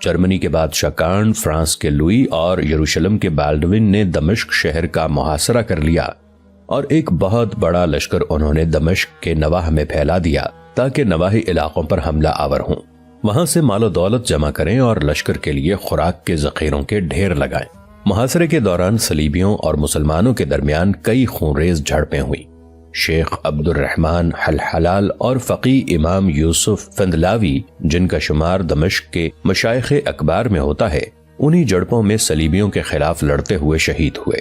جرمنی کے بادشاہ کانڈ، فرانس کے لوئی اور یروشلم کے بالڈوین نے دمشق شہر کا محاصرہ کر لیا اور ایک بہت بڑا لشکر انہوں نے دمشق کے نواح میں پھیلا دیا تاکہ نواحی علاقوں پر حملہ آور ہوں، وہاں سے مال و دولت جمع کریں اور لشکر کے لیے خوراک کے ذخیروں کے ڈھیر لگائیں۔ محاصرے کے دوران صلیبیوں اور مسلمانوں کے درمیان کئی خونریز جھڑپیں ہوئی۔ شیخ عبد الرحمن حلحلال اور فقی امام یوسف فندلاوی، جن کا شمار دمشق کے مشائخ اکبار میں ہوتا ہے، انہی جھڑپوں میں صلیبیوں کے خلاف لڑتے ہوئے شہید ہوئے۔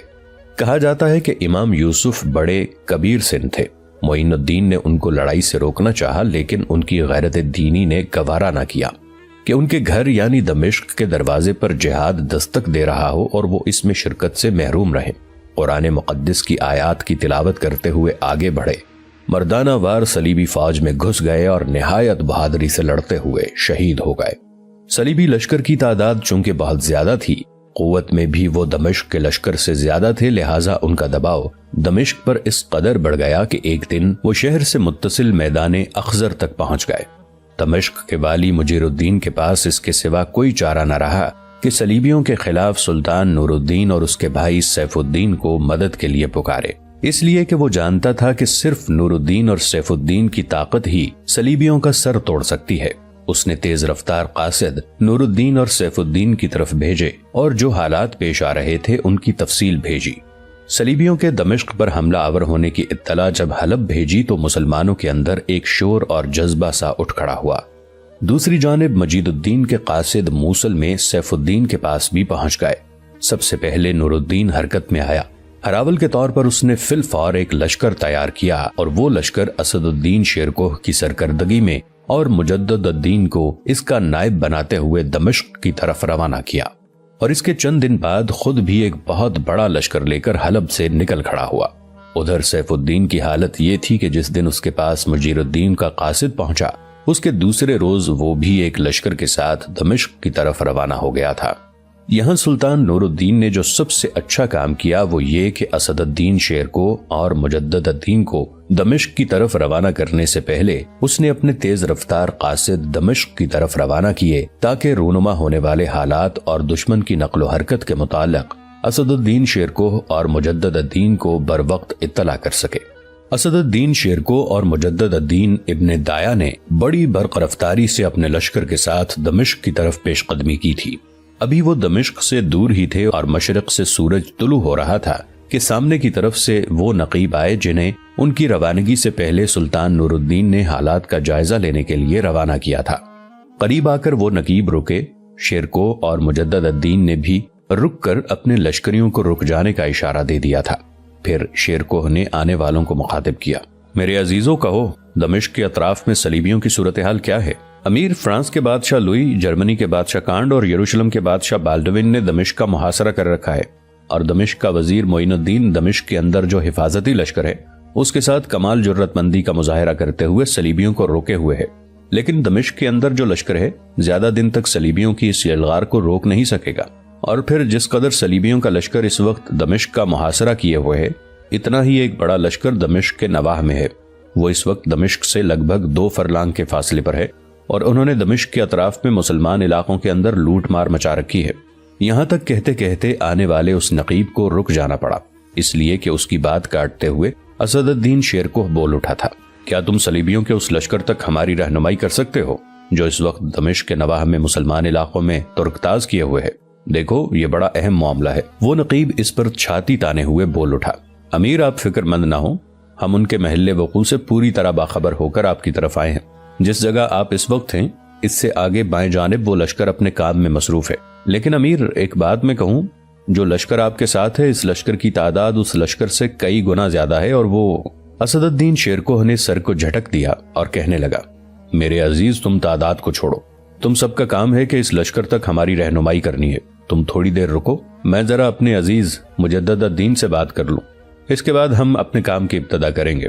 کہا جاتا ہے کہ امام یوسف بڑے کبیر سن تھے۔ معین الدین نے ان کو لڑائی سے روکنا چاہا، لیکن ان کی غیرت دینی نے گوارا نہ کیا کہ ان کے گھر یعنی دمشق کے دروازے پر جہاد دستک دے رہا ہو اور وہ اس میں شرکت سے محروم رہیں۔ قرآن مقدس کی آیات کی تلاوت کرتے ہوئے آگے بڑھے، مردانہ وار صلیبی فوج میں گھس گئے اور نہایت بہادری سے لڑتے ہوئے شہید ہو گئے۔ صلیبی لشکر کی تعداد چونکہ بہت زیادہ تھی، قوت میں بھی وہ دمشق کے لشکر سے زیادہ تھے، لہٰذا ان کا دباؤ دمشق پر اس قدر بڑھ گیا کہ ایک دن وہ شہر سے متصل میدان اخضر تک پہنچ گئے۔ دمشق کے والی مجیر الدین کے پاس اس کے سوا کوئی چارہ نہ رہا کہ صلیبیوں کے خلاف سلطان نور الدین اور اس کے بھائی سیف الدین کو مدد کے لیے پکارے، اس لیے کہ وہ جانتا تھا کہ صرف نور الدین اور سیف الدین کی طاقت ہی صلیبیوں کا سر توڑ سکتی ہے۔ اس نے تیز رفتار قاصد نور الدین اور سیف الدین کی طرف بھیجے اور جو حالات پیش آ رہے تھے ان کی تفصیل بھیجی۔ صلیبیوں کے دمشق پر حملہ آور ہونے کی اطلاع جب حلب بھیجی تو مسلمانوں کے اندر ایک شور اور جذبہ سا اٹھ کھڑا ہوا۔ دوسری جانب مجید الدین کے قاصد موصل میں سیف الدین کے پاس بھی پہنچ گئے۔ سب سے پہلے نور الدین حرکت میں آیا۔ ہراول کے طور پر اس نے فی الفور ایک لشکر تیار کیا اور وہ لشکر اسد الدین شیرکوہ کی سرکردگی میں اور مجدد الدین کو اس کا نائب بناتے ہوئے دمشق کی طرف روانہ کیا، اور اس کے چند دن بعد خود بھی ایک بہت بڑا لشکر لے کر حلب سے نکل کھڑا ہوا۔ ادھر سیف الدین کی حالت یہ تھی کہ جس دن اس کے پاس مجیر الدین کا قاصد پہنچا، اس کے دوسرے روز وہ بھی ایک لشکر کے ساتھ دمشق کی طرف روانہ ہو گیا تھا۔ یہاں سلطان نور الدین نے جو سب سے اچھا کام کیا وہ یہ کہ اسد الدین شیرکوہ اور مجدد الدین کو دمشق کی طرف روانہ کرنے سے پہلے اس نے اپنے تیز رفتار قاصد دمشق کی طرف روانہ کیے تاکہ رونما ہونے والے حالات اور دشمن کی نقل و حرکت کے متعلق اسد الدین شیرکوہ اور مجدد الدین کو بر وقت اطلاع کر سکے۔ اسد الدین شیرکوہ اور مجدد الدین ابن دایا نے بڑی برق رفتاری سے اپنے لشکر کے ساتھ دمشق کی طرف پیش قدمی کی تھی۔ ابھی وہ دمشق سے دور ہی تھے اور مشرق سے سورج طلوع ہو رہا تھا کہ سامنے کی طرف سے وہ نقیب آئے جنہیں ان کی روانگی سے پہلے سلطان نور الدین نے حالات کا جائزہ لینے کے لیے روانہ کیا تھا۔ قریب آ کر وہ نقیب رکے۔ شیرکوہ اور مجدد الدین نے بھی رک کر اپنے لشکریوں کو رک جانے کا اشارہ دے دیا تھا۔ پھر شیرکوہ نے آنے والوں کو مخاطب کیا، میرے عزیزوں کہو، دمشق کے اطراف میں صلیبیوں کی صورتحال کیا ہے؟ امیر فرانس کے بادشاہ لوئی، جرمنی کے بادشاہ کانڈ اور یروشلم کے بادشاہ بالڈوین نے دمشق کا محاصرہ کر رکھا ہے، اور دمشق کا وزیر معین الدین دمشق کے اندر جو حفاظتی لشکر ہے اس کے ساتھ کمال جرت مندی کا مظاہرہ کرتے ہوئے صلیبیوں کو روکے ہوئے ہے۔ لیکن دمشق کے اندر جو لشکر ہے زیادہ دن تک صلیبیوں کی اس یلغار کو روک نہیں سکے گا، اور پھر جس قدر صلیبیوں کا لشکر اس وقت دمشق کا محاصرہ کیے ہوئے ہے، اتنا ہی ایک بڑا لشکر دمشق کے نواح میں ہے۔ وہ اس وقت دمشق سے لگ بھگ 2 فرلانگ کے فاصلے پر ہے، اور انہوں نے دمشق کے اطراف میں مسلمان علاقوں کے اندر لوٹ مار مچا رکھی ہے۔ یہاں تک کہتے کہتے آنے والے اس نقیب کو رک جانا پڑا، اس لیے کہ اس کی بات کاٹتے ہوئے اسد الدین شیرکوہ بول اٹھا تھا، کیا تم صلیبیوں کے اس لشکر تک ہماری رہنمائی کر سکتے ہو جو اس وقت دمشق کے نواح میں مسلمان علاقوں میں ترکتاز کیے ہوئے ہے؟ دیکھو یہ بڑا اہم معاملہ ہے۔ وہ نقیب اس پر چھاتی تانے ہوئے بول اٹھا، امیر آپ فکر مند نہ ہو، ہم ان کے محل وقوع سے پوری طرح باخبر ہو کر آپ کی طرف آئے ہیں۔ جس جگہ آپ اس وقت ہیں اس سے آگے بائیں جانب وہ لشکر اپنے کام میں مصروف ہے۔ لیکن امیر ایک بات میں کہوں، جو لشکر آپ کے ساتھ ہے اس لشکر کی تعداد اس لشکر سے کئی گنا زیادہ ہے، اور وہ اسد الدین شیرکوہ نے سر کو جھٹک دیا اور کہنے لگا، میرے عزیز تم تعداد کو چھوڑو، تم سب کا کام ہے کہ اس لشکر تک ہماری رہنمائی کرنی ہے۔ تم تھوڑی دیر رکو، میں ذرا اپنے عزیز مجدد الدین سے بات کر لوں، اس کے بعد ہم اپنے کام کی ابتدا کریں گے۔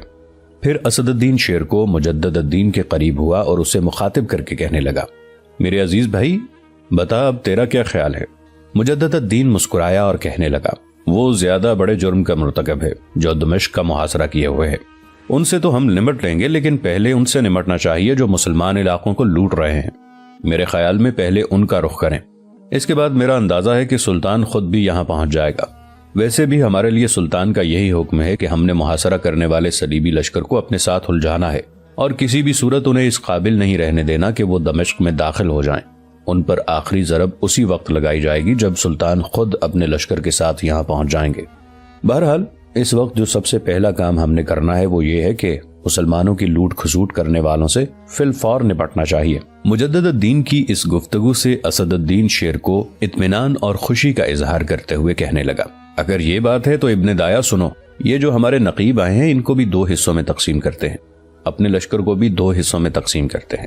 پھر اسد الدین شیرکوہ مجدد الدین کے قریب ہوا اور اسے مخاطب کر کے کہنے لگا، میرے عزیز بھائی بتا اب تیرا کیا خیال ہے؟ مجدد الدین مسکرایا اور کہنے لگا، وہ زیادہ بڑے جرم کا مرتکب ہے جو دمشق کا محاصرہ کیے ہوئے ہے، ان سے تو ہم نمٹ لیں گے، لیکن پہلے ان سے نمٹنا چاہیے جو مسلمان علاقوں کو لوٹ رہے ہیں۔ میرے خیال میں پہلے ان کا رخ کریں، اس کے بعد میرا اندازہ ہے کہ سلطان خود بھی یہاں پہنچ جائے گا۔ ویسے بھی ہمارے لیے سلطان کا یہی حکم ہے کہ ہم نے محاصرہ کرنے والے صلیبی لشکر کو اپنے ساتھ الجھانا ہے اور کسی بھی صورت انہیں اس قابل نہیں رہنے دینا کہ وہ دمشق میں داخل ہو جائیں۔ ان پر آخری ضرب اسی وقت لگائی جائے گی جب سلطان خود اپنے لشکر کے ساتھ یہاں پہنچ جائیں گے۔ بہرحال اس وقت جو سب سے پہلا کام ہم نے کرنا ہے وہ یہ ہے کہ مسلمانوں کی لوٹ کھسوٹ کرنے والوں سے فی الفور نپٹنا چاہیے۔ مجدد الدین کی اس گفتگو سے اسد الدین شیر کو اطمینان اور خوشی کا اظہار کرتے ہوئے کہنے لگا، اگر یہ بات ہے تو ابن دایا سنو، یہ جو ہمارے نقیب آئے ہیں ان کو بھی 2 حصوں میں تقسیم کرتے ہیں، اپنے لشکر کو بھی 2 حصوں میں تقسیم کرتے ہیں۔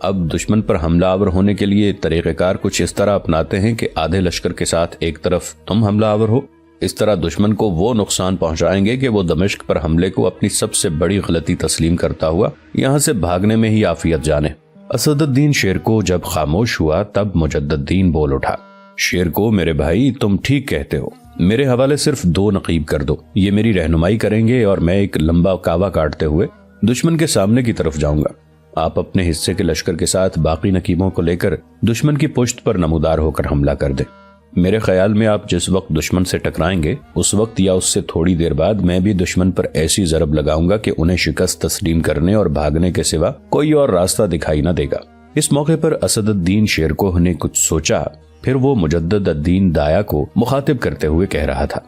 اب دشمن پر حملہ آور ہونے کے لیے طریقہ کار کچھ اس طرح اپناتے ہیں کہ آدھے لشکر کے ساتھ ایک طرف تم حملہ آور ہو، اس طرح دشمن کو وہ نقصان پہنچائیں گے کہ وہ دمشق پر حملے کو اپنی سب سے بڑی غلطی تسلیم کرتا ہوا یہاں سے بھاگنے میں ہی عافیت جانے۔ اسد الدین شیر کو جب خاموش ہوا تب مجدد الدین بول اٹھا، شیر کو میرے بھائی تم ٹھیک کہتے ہو، میرے حوالے صرف 2 نقیب کر دو، یہ میری رہنمائی کریں گے اور میں ایک لمبا کعوہ کاٹتے ہوئے دشمن کے سامنے کی طرف جاؤں گا۔ آپ اپنے حصے کے لشکر کے ساتھ باقی نقیبوں کو لے کر دشمن کی پشت پر نمودار ہو کر حملہ کر دیں۔ میرے خیال میں آپ جس وقت دشمن سے ٹکرائیں گے اس وقت یا اس سے تھوڑی دیر بعد میں بھی دشمن پر ایسی ضرب لگاؤں گا کہ انہیں شکست تسلیم کرنے اور بھاگنے کے سوا کوئی اور راستہ دکھائی نہ دے گا۔ اس موقع پر اسد الدین شیرکوہ نے کچھ سوچا، پھر وہ مجدد الدین دایا کو مخاطب کرتے ہوئے کہہ رہا تھا،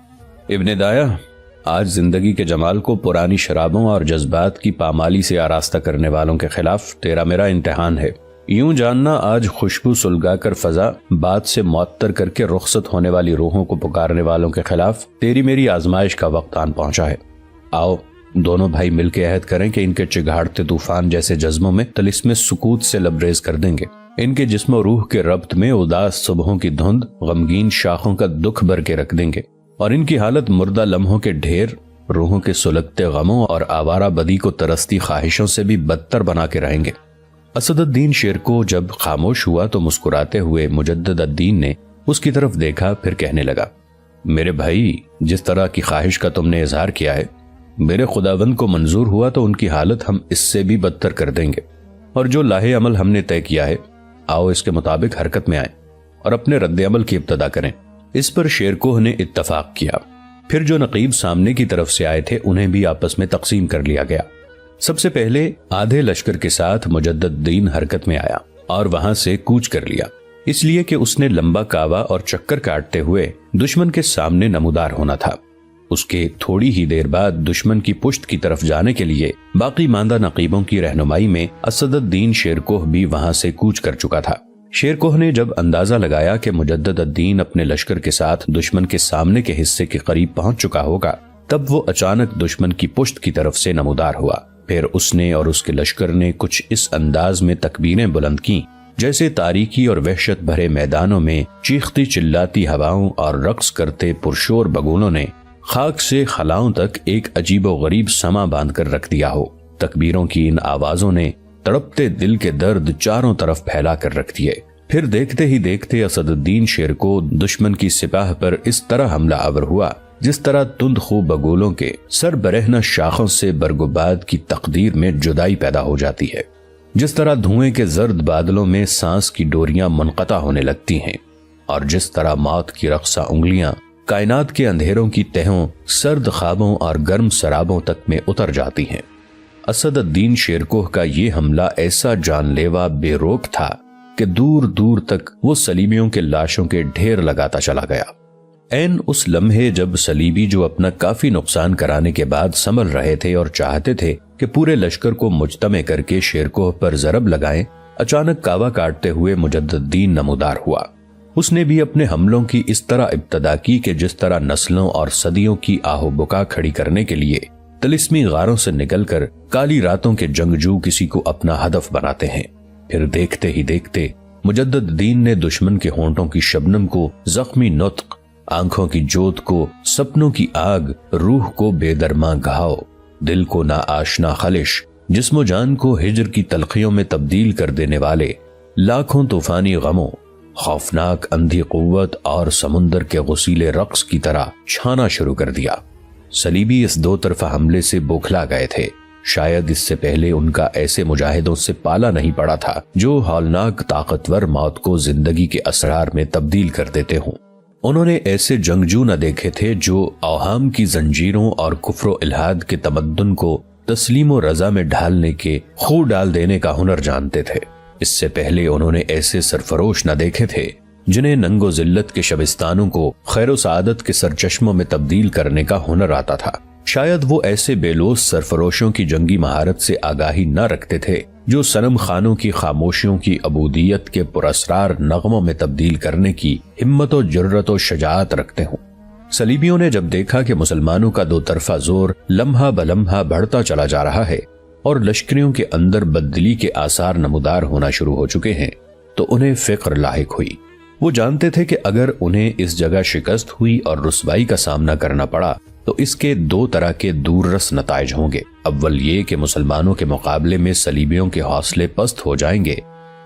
ابن دایا، آج زندگی کے جمال کو پرانی شرابوں اور جذبات کی پامالی سے آراستہ کرنے والوں کے خلاف تیرا میرا امتحان ہے۔ یوں جاننا آج خوشبو سلگا کر فضا بات سے معطر کر کے رخصت ہونے والی روحوں کو پکارنے والوں کے خلاف تیری میری آزمائش کا وقت آن پہنچا ہے۔ آؤ دونوں بھائی مل کے عہد کریں کہ ان کے چگھاڑتے طوفان جیسے جذبوں میں طلسم سکوت سے لبریز کر دیں گے، ان کے جسم و روح کے ربط میں اداس صبحوں کی دھند غمگین شاخوں کا دکھ بھر کے رکھ دیں گے، اور ان کی حالت مردہ لمحوں کے ڈھیر روحوں کے سلگتے غموں اور آوارہ بدی کو ترستی خواہشوں سے بھی بدتر بنا کے رہیں گے۔ اسد الدین شیر کو جب خاموش ہوا تو مسکراتے ہوئے مجدد الدین نے اس کی طرف دیکھا، پھر کہنے لگا، میرے بھائی جس طرح کی خواہش کا تم نے اظہار کیا ہے میرے خداوند کو منظور ہوا تو ان کی حالت ہم اس سے بھی بدتر کر دیں گے، اور جو لاہ عمل ہم نے طے کیا ہے آؤ اس کے مطابق حرکت میں آئیں اور اپنے رد عمل کی ابتدا کریں۔ اس پر شیرکوہ نے اتفاق کیا۔ پھر جو نقیب سامنے کی طرف سے آئے تھے انہیں بھی آپس میں تقسیم کر لیا گیا۔ سب سے پہلے آدھے لشکر کے ساتھ مجدد الدین حرکت میں آیا اور وہاں سے کوچ کر لیا، اس لیے کہ اس نے لمبا کعوہ اور چکر کاٹتے ہوئے دشمن کے سامنے نمودار ہونا تھا۔ اس کے تھوڑی ہی دیر بعد دشمن کی پشت کی طرف جانے کے لیے باقی ماندہ نقیبوں کی رہنمائی میں اسد الدین شیرکوہ بھی وہاں سے کوچ کر چکا تھا۔ شیرکوہ نے جب اندازہ لگایا کہ مجدد الدین اپنے لشکر کے ساتھ دشمن کے سامنے کے حصے کے قریب پہنچ چکا ہوگا تب وہ اچانک دشمن کی پشت کی طرف سے نمودار ہوا۔ پھر اس نے اور اس کے لشکر نے کچھ اس انداز میں تکبیریں بلند کیں جیسے تاریکی اور وحشت بھرے میدانوں میں چیختی چلاتی ہواؤں اور رقص کرتے پرشور بگولوں نے خاک سے خلاؤں تک ایک عجیب و غریب سما باندھ کر رکھ دیا ہو۔ تکبیروں کی ان آوازوں نے تڑپتے دل کے درد چاروں طرف پھیلا کر رکھ دیے۔ پھر دیکھتے ہی دیکھتے اسد الدین شیر کو دشمن کی سپاہ پر اس طرح حملہ آور ہوا جس طرح تند خو بگولوں کے سر برہنہ شاخوں سے برگباد کی تقدیر میں جدائی پیدا ہو جاتی ہے، جس طرح دھوئیں کے زرد بادلوں میں سانس کی ڈوریاں منقطع ہونے لگتی ہیں، اور جس طرح موت کی رقصہ انگلیاں کائنات کے اندھیروں کی تہوں سرد خوابوں اور گرم سرابوں تک میں اتر جاتی ہیں۔ اسد الدین شیرکوہ کا یہ حملہ ایسا جان لیوا بے روک تھا کہ دور دور تک وہ صلیبیوں کے لاشوں کے ڈھیر لگاتا چلا گیا۔ عین اس لمحے جب صلیبی جو اپنا کافی نقصان کرانے کے بعد سنبھل رہے تھے اور چاہتے تھے کہ پورے لشکر کو مجتمع کر کے شیرکوہ پر ضرب لگائیں، اچانک کعوہ کاٹتے ہوئے مجدد الدین نمودار ہوا۔ اس نے بھی اپنے حملوں کی اس طرح ابتدا کی کہ جس طرح نسلوں اور صدیوں کی آہو بکا کھڑی کرنے کے لیے طلسمی غاروں سے نکل کر کالی راتوں کے جنگجو کسی کو اپنا ہدف بناتے ہیں۔ پھر دیکھتے ہی دیکھتے مجدد الدین نے دشمن کے ہونٹوں کی شبنم کو زخمی نطق، آنکھوں کی جوت کو سپنوں کی آگ، روح کو بے درماں گھاؤ، دل کو نا آشنا خلش، جسم و جان کو ہجر کی تلخیوں میں تبدیل کر دینے والے لاکھوں طوفانی غموں، خوفناک اندھی قوت اور سمندر کے غسیلے رقص کی طرح چھانا شروع کر دیا۔ صلیبی اس دو طرفہ حملے سے بوکھلا گئے تھے۔ شاید اس سے پہلے ان کا ایسے مجاہدوں سے پالا نہیں پڑا تھا جو ہولناک طاقتور موت کو زندگی کے اسرار میں تبدیل کر دیتے ہوں۔ انہوں نے ایسے جنگجو نہ دیکھے تھے جو اوہام کی زنجیروں اور کفر و الحاد کے تمدن کو تسلیم و رضا میں ڈھالنے کے خو ڈال دینے کا ہنر جانتے تھے۔ اس سے پہلے انہوں نے ایسے سرفروش نہ دیکھے تھے جنہیں ننگ و ذلت کے شبستانوں کو خیر و سعادت کے سرچشموں میں تبدیل کرنے کا ہنر آتا تھا۔ شاید وہ ایسے بے لوث سرفروشوں کی جنگی مہارت سے آگاہی نہ رکھتے تھے جو صنم خانوں کی خاموشیوں کی عبودیت کے پراسرار نغموں میں تبدیل کرنے کی ہمت و جرت و شجاعت رکھتے ہوں۔ صلیبیوں نے جب دیکھا کہ مسلمانوں کا دو طرفہ زور لمحہ بلمحہ بڑھتا چلا جا رہا ہے اور لشکریوں کے اندر بددلی کے آثار نمودار ہونا شروع ہو چکے ہیں، تو انہیں فکر لاحق ہوئی۔ وہ جانتے تھے کہ اگر انہیں اس جگہ شکست ہوئی اور رسوائی کا سامنا کرنا پڑا تو اس کے دو طرح کے دور رس نتائج ہوں گے۔ اول یہ کہ مسلمانوں کے مقابلے میں صلیبیوں کے حوصلے پست ہو جائیں گے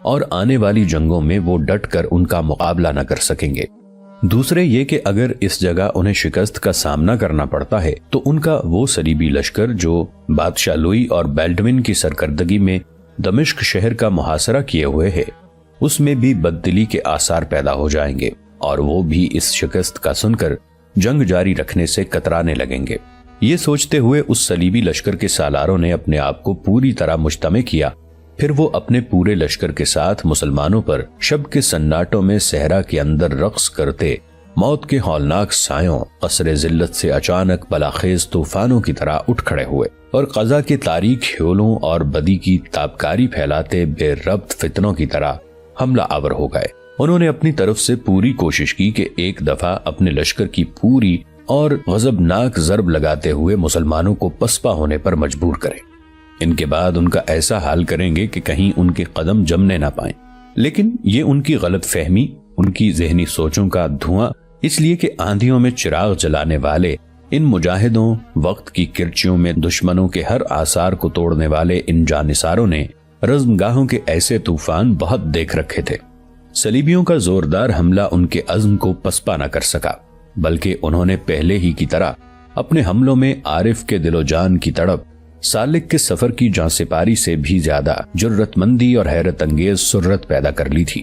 اور آنے والی جنگوں میں وہ ڈٹ کر ان کا مقابلہ نہ کر سکیں گے۔ دوسرے یہ کہ اگر اس جگہ انہیں شکست کا سامنا کرنا پڑتا ہے تو ان کا وہ صلیبی لشکر جو بادشاہ لوئی اور بیلڈون کی سرکردگی میں دمشق شہر کا محاصرہ کیے ہوئے ہے، اس میں بھی بددلی کے آثار پیدا ہو جائیں گے اور وہ بھی اس شکست کا سن کر جنگ جاری رکھنے سے کترانے لگیں گے۔ یہ سوچتے ہوئے اس صلیبی لشکر کے سالاروں نے اپنے آپ کو پوری طرح مجتمع کیا۔ پھر وہ اپنے پورے لشکر کے ساتھ مسلمانوں پر شب کے سناٹوں میں صحرا کے اندر رقص کرتے موت کے ہولناک سایوں قصر ذلت سے اچانک بلاخیز طوفانوں کی طرح اٹھ کھڑے ہوئے اور قضا کے تاریک ہیولوں اور بدی کی تابکاری پھیلاتے بے ربط فتنوں کی طرح حملہ آور ہو گئے۔ انہوں نے اپنی طرف سے پوری کوشش کی کہ ایک دفعہ اپنے لشکر کی پوری اور غضبناک ضرب لگاتے ہوئے مسلمانوں کو پسپا ہونے پر مجبور کریں۔ ان کے بعد ان کا ایسا حال کریں گے کہ کہیں ان کے قدم جمنے نہ پائیں۔ لیکن یہ ان کی غلط فہمی، ان کی ذہنی سوچوں کا دھواں، اس لیے کہ آندھیوں میں چراغ جلانے والے ان مجاہدوں، وقت کی کرچیوں میں دشمنوں کے ہر آثار کو توڑنے والے ان جانثاروں نے رزمگاہوں کے ایسے طوفان بہت دیکھ رکھے تھے۔ صلیبیوں کا زوردار حملہ ان کے عزم کو پسپا نہ کر سکا، بلکہ انہوں نے پہلے ہی کی طرح اپنے حملوں میں عارف کے دل و جان کی تڑپ، سالک کے سفر کی جاں سپاری سے بھی زیادہ جرت مندی اور حیرت انگیز سرت پیدا کر لی تھی۔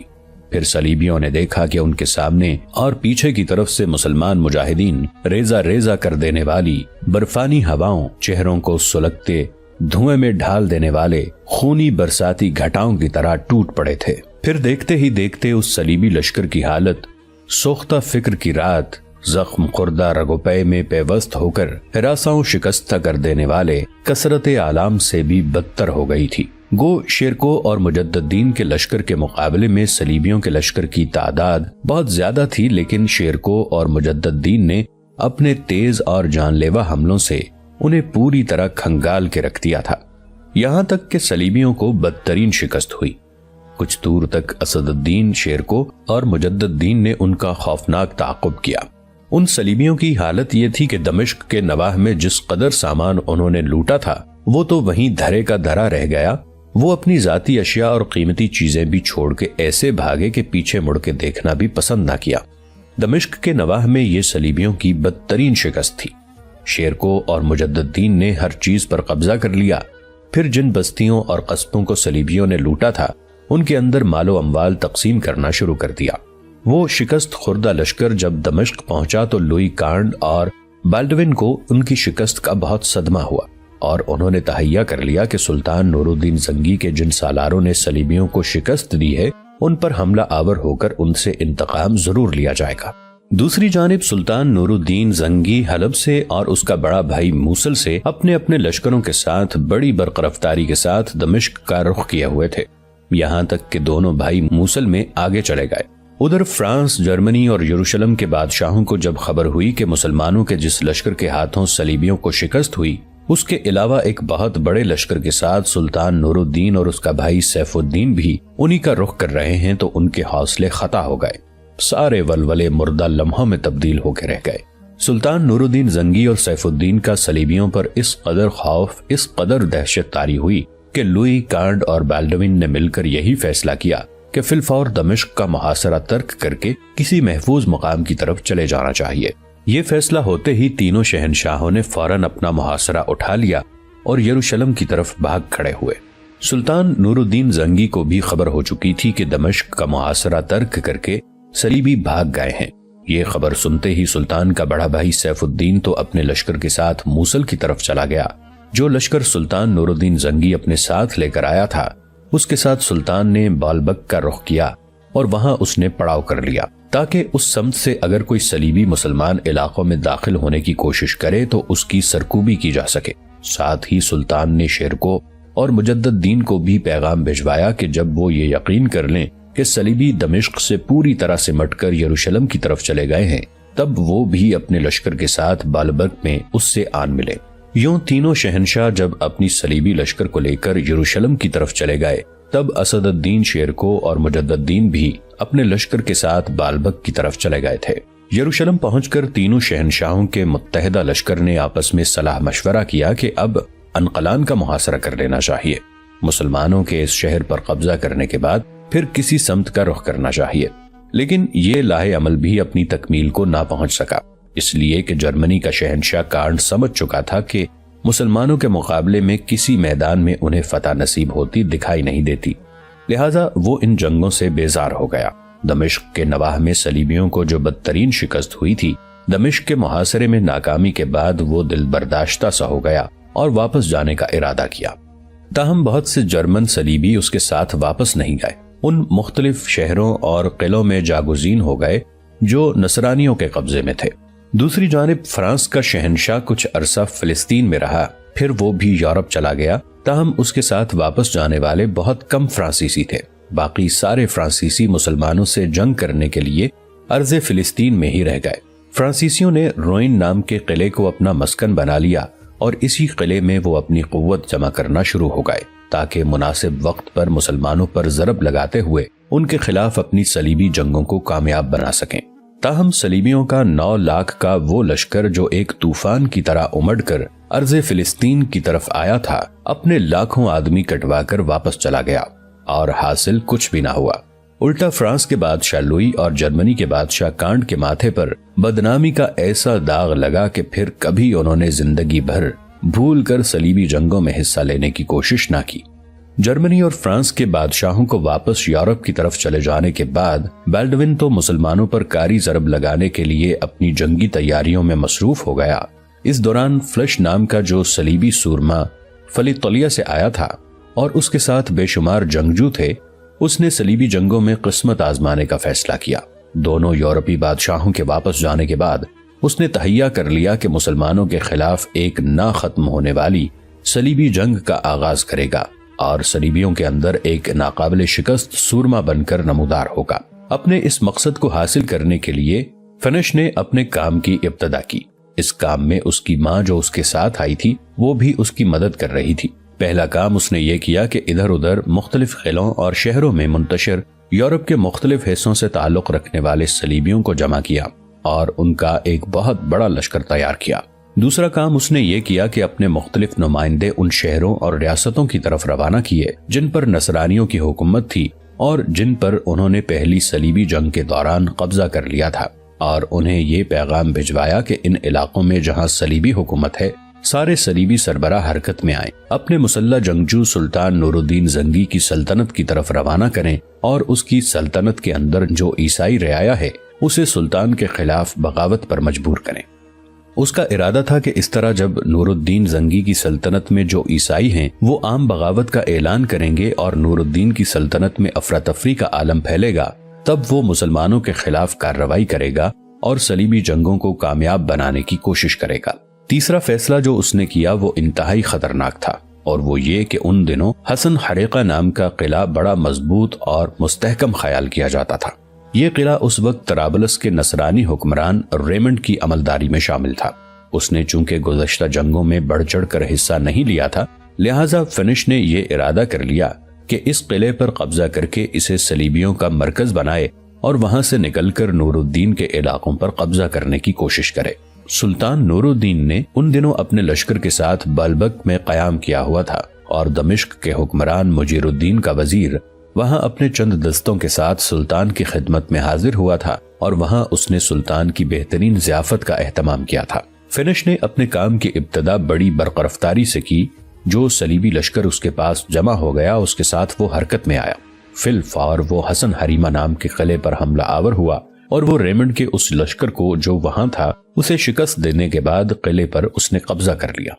پھر صلیبیوں نے دیکھا کہ ان کے سامنے اور پیچھے کی طرف سے مسلمان مجاہدین ریزہ ریزہ کر دینے والی برفانی ہواؤں، چہروں کو سلگتے دھوئیں میں ڈھال دینے والے خونی برساتی گھٹاؤں کی طرح ٹوٹ پڑے تھے۔ پھر دیکھتے ہی دیکھتے اس صلیبی لشکر کی حالت سوختہ فکر کی رات، زخم خوردہ رگوپے میں پیوست ہو کر ہراساں شکستہ کر دینے والے کثرت آلام سے بھی بدتر ہو گئی تھی۔ گو شیرکو اور مجدد الدین کے لشکر کے مقابلے میں صلیبیوں کے لشکر کی تعداد بہت زیادہ تھی، لیکن شیرکو اور مجدد الدین نے اپنے تیز اور جان لیوا حملوں سے انہیں پوری طرح کھنگال کے رکھ دیا تھا، یہاں تک کہ صلیبیوں کو بدترین شکست ہوئی۔ کچھ دور تک اسد الدین شیرکو اور مجدد الدین نے ان کا خوفناک تعاقب کیا۔ ان صلیبیوں کی حالت یہ تھی کہ دمشق کے نواح میں جس قدر سامان انہوں نے لوٹا تھا وہ تو وہیں دھرے کا دھرا رہ گیا۔ وہ اپنی ذاتی اشیاء اور قیمتی چیزیں بھی چھوڑ کے ایسے بھاگے کہ پیچھے مڑ کے دیکھنا بھی پسند نہ کیا۔ دمشق کے نواح میں یہ صلیبیوں کی بدترین شکست تھی۔ شیرکو اور مجدد الدین نے ہر چیز پر قبضہ کر لیا۔ پھر جن بستیوں اور قصبوں کو صلیبیوں نے لوٹا تھا ان کے اندر مال و اموال تقسیم کرنا شروع کر دیا۔ وہ شکست خوردہ لشکر جب دمشق پہنچا تو لوئی کانڈ اور بیلڈون کو ان کی شکست کا بہت صدمہ ہوا اور انہوں نے تہیہ کر لیا کہ سلطان نور الدین زنگی کے جن سالاروں نے صلیبیوں کو شکست دی ہے ان پر حملہ آور ہو کر ان سے انتقام ضرور لیا جائے گا۔ دوسری جانب سلطان نور الدین زنگی حلب سے اور اس کا بڑا بھائی موصل سے اپنے اپنے لشکروں کے ساتھ بڑی برق رفتاری کے ساتھ دمشق کا رخ کیے ہوئے تھے، یہاں تک کہ دونوں بھائی موصل میں آگے چلے گئے۔ ادھر فرانس، جرمنی اور یروشلم کے بادشاہوں کو جب خبر ہوئی کہ مسلمانوں کے جس لشکر کے ہاتھوں صلیبیوں کو شکست ہوئی اس کے علاوہ ایک بہت بڑے لشکر کے ساتھ سلطان نور الدین اور اس کا بھائی سیف الدین بھی انہی کا رخ کر رہے ہیں تو ان کے حوصلے خطا ہو گئے، سارے ولولے مردہ لمحوں میں تبدیل ہو کے رہ گئے۔ سلطان نور الدین زنگی اور سیف الدین کا صلیبیوں پر اس قدر خوف، اس قدر دہشت طاری ہوئی کہ لوئی کانڈ اور بیلڈون نے مل کر یہی فیصلہ کیا کہ فی الفور دمشق کا محاصرہ ترک کر کے کسی محفوظ مقام کی طرف چلے جانا چاہیے۔ یہ فیصلہ ہوتے ہی تینوں شہنشاہوں نے فوراً اپنا محاصرہ اٹھا لیا اور یروشلم کی طرف بھاگ کھڑے ہوئے۔ سلطان نور الدین زنگی کو بھی خبر ہو چکی تھی کہ دمشق کا محاصرہ ترک کر کے صلیبی بھاگ گئے ہیں۔ یہ خبر سنتے ہی سلطان کا بڑا بھائی سیف الدین تو اپنے لشکر کے ساتھ موصل کی طرف چلا گیا۔ جو لشکر سلطان نور الدین زنگی اپنے ساتھ لے کر آیا تھا، اس کے ساتھ سلطان نے بالبک کا رخ کیا اور وہاں اس نے پڑاؤ کر لیا تاکہ اس سمت سے اگر کوئی صلیبی مسلمان علاقوں میں داخل ہونے کی کوشش کرے تو اس کی سرکوبی کی جا سکے۔ ساتھ ہی سلطان نے شیرکو اور مجدد دین کو بھی پیغام بھجوایا کہ جب وہ یہ یقین کر لیں کہ صلیبی دمشق سے پوری طرح سمٹ کر یروشلم کی طرف چلے گئے ہیں، تب وہ بھی اپنے لشکر کے ساتھ بالبک میں اس سے آن ملے۔ یوں تینوں شہنشاہ جب اپنی صلیبی لشکر کو لے کر یروشلم کی طرف چلے گئے، تب اسد الدین شیرکو اور مجدد دین بھی اپنے لشکر کے ساتھ بالبک کی طرف چلے گئے تھے۔ یروشلم پہنچ کر تینوں شہنشاہوں کے متحدہ لشکر نے آپس میں صلاح مشورہ کیا کہ اب انقلان کا محاصرہ کر لینا چاہیے۔ مسلمانوں کے اس شہر پر قبضہ کرنے کے بعد پھر کسی سمت کا رخ کرنا چاہیے، لیکن یہ لاہ عمل بھی اپنی تکمیل کو نہ پہنچ سکا، اس لیے کہ جرمنی کا شہنشاہ کارنٹ سمجھ چکا تھا کہ مسلمانوں کے مقابلے میں کسی میدان میں انہیں فتح نصیب ہوتی دکھائی نہیں دیتی، لہٰذا وہ ان جنگوں سے بیزار ہو گیا۔ دمشق کے نواح میں صلیبیوں کو جو بدترین شکست ہوئی تھی، دمشق کے محاصرے میں ناکامی کے بعد وہ دل برداشتہ سا ہو گیا اور واپس جانے کا ارادہ کیا۔ تاہم بہت سے جرمن صلیبی اس کے ساتھ واپس نہیں گئے، ان مختلف شہروں اور قلعوں میں جاگزین ہو گئے جو نصرانیوں کے قبضے میں تھے۔ دوسری جانب فرانس کا شہنشاہ کچھ عرصہ فلسطین میں رہا، پھر وہ بھی یورپ چلا گیا، تاہم اس کے ساتھ واپس جانے والے بہت کم فرانسیسی تھے۔ باقی سارے فرانسیسی مسلمانوں سے جنگ کرنے کے لیے ارض فلسطین میں ہی رہ گئے۔ فرانسیسیوں نے روئن نام کے قلعے کو اپنا مسکن بنا لیا اور اسی قلعے میں وہ اپنی قوت جمع کرنا شروع ہو گئے تاکہ مناسب وقت پر مسلمانوں پر ضرب لگاتے ہوئے ان کے خلاف اپنی صلیبی جنگوں کو کامیاب بنا سکیں۔ تاہم صلیبیوں کا 9 لاکھ کا وہ لشکر جو ایک طوفان کی طرح امڑ کر ارض فلسطین کی طرف آیا تھا، اپنے لاکھوں آدمی کٹوا کر واپس چلا گیا اور حاصل کچھ بھی نہ ہوا۔ الٹا فرانس کے بادشاہ لوئی اور جرمنی کے بادشاہ کانٹ کے ماتھے پر بدنامی کا ایسا داغ لگا کہ پھر کبھی انہوں نے زندگی بھر بھول کر صلیبی جنگوں میں حصہ لینے کی کوشش نہ کی۔ جرمنی اور فرانس کے بادشاہوں کو واپس یورپ کی طرف چلے جانے کے بعد بالڈوین تو مسلمانوں پر کاری ضرب لگانے کے لیے اپنی جنگی تیاریوں میں مصروف ہو گیا۔ اس دوران فلش نام کا جو صلیبی سورما فلیطلیہ سے آیا تھا اور اس کے ساتھ بے شمار جنگجو تھے، اس نے صلیبی جنگوں میں قسمت آزمانے کا فیصلہ کیا۔ دونوں یورپی بادشاہوں کے واپس جانے کے بعد اس نے تہیہ کر لیا کہ مسلمانوں کے خلاف ایک نہ ختم ہونے والی صلیبی جنگ کا آغاز کرے گا اور صلیبیوں کے اندر ایک ناقابل شکست سورما بن کر نمودار ہوگا۔ اپنے اس مقصد کو حاصل کرنے کے لیے فنش نے اپنے کام کی ابتدا کی۔ اس کام میں اس کی ماں جو اس کے ساتھ آئی تھی، وہ بھی اس کی مدد کر رہی تھی۔ پہلا کام اس نے یہ کیا کہ ادھر ادھر مختلف قلعوں اور شہروں میں منتشر یورپ کے مختلف حصوں سے تعلق رکھنے والے صلیبیوں کو جمع کیا اور ان کا ایک بہت بڑا لشکر تیار کیا۔ دوسرا کام اس نے یہ کیا کہ اپنے مختلف نمائندے ان شہروں اور ریاستوں کی طرف روانہ کیے جن پر نصرانیوں کی حکومت تھی اور جن پر انہوں نے پہلی صلیبی جنگ کے دوران قبضہ کر لیا تھا، اور انہیں یہ پیغام بھجوایا کہ ان علاقوں میں جہاں صلیبی حکومت ہے، سارے صلیبی سربراہ حرکت میں آئیں، اپنے مسلح جنگجو سلطان نور الدین زنگی کی سلطنت کی طرف روانہ کریں اور اس کی سلطنت کے اندر جو عیسائی رعایا ہے اسے سلطان کے خلاف بغاوت پر مجبور کریں۔ اس کا ارادہ تھا کہ اس طرح جب نور الدین زنگی کی سلطنت میں جو عیسائی ہیں وہ عام بغاوت کا اعلان کریں گے اور نور الدین کی سلطنت میں افراتفری کا عالم پھیلے گا، تب وہ مسلمانوں کے خلاف کارروائی کرے گا اور صلیبی جنگوں کو کامیاب بنانے کی کوشش کرے گا۔ تیسرا فیصلہ جو اس نے کیا وہ انتہائی خطرناک تھا، اور وہ یہ کہ ان دنوں حسن حریقہ نام کا قلعہ بڑا مضبوط اور مستحکم خیال کیا جاتا تھا۔ یہ قلعہ اس وقت طرابلس کے نصرانی حکمران ریمنڈ کی عملداری میں شامل تھا۔ اس نے چونکہ گزشتہ جنگوں میں بڑھ چڑھ کر حصہ نہیں لیا تھا، لہٰذا فنش نے یہ ارادہ کر لیا کہ اس قلعے پر قبضہ کر کے اسے صلیبیوں کا مرکز بنائے اور وہاں سے نکل کر نور الدین کے علاقوں پر قبضہ کرنے کی کوشش کرے۔ سلطان نور الدین نے ان دنوں اپنے لشکر کے ساتھ بالبک میں قیام کیا ہوا تھا، اور دمشق کے حکمران مجیر الدین کا وزیر وہاں اپنے چند دستوں کے ساتھ سلطان کی خدمت میں حاضر ہوا تھا، اور وہاں اس نے سلطان کی بہترین ضیافت کا اہتمام کیا تھا۔ فنش نے اپنے کام کی ابتدا بڑی برق رفتاری سے کی جو صلیبی لشکر اس کے پاس جمع ہو گیا اس کے ساتھ وہ حرکت میں آیا۔ فی الفور وہ حسن حریمہ نام کے قلعے پر حملہ آور ہوا اور وہ ریمنڈ کے اس لشکر کو جو وہاں تھا اسے شکست دینے کے بعد قلعے پر اس نے قبضہ کر لیا۔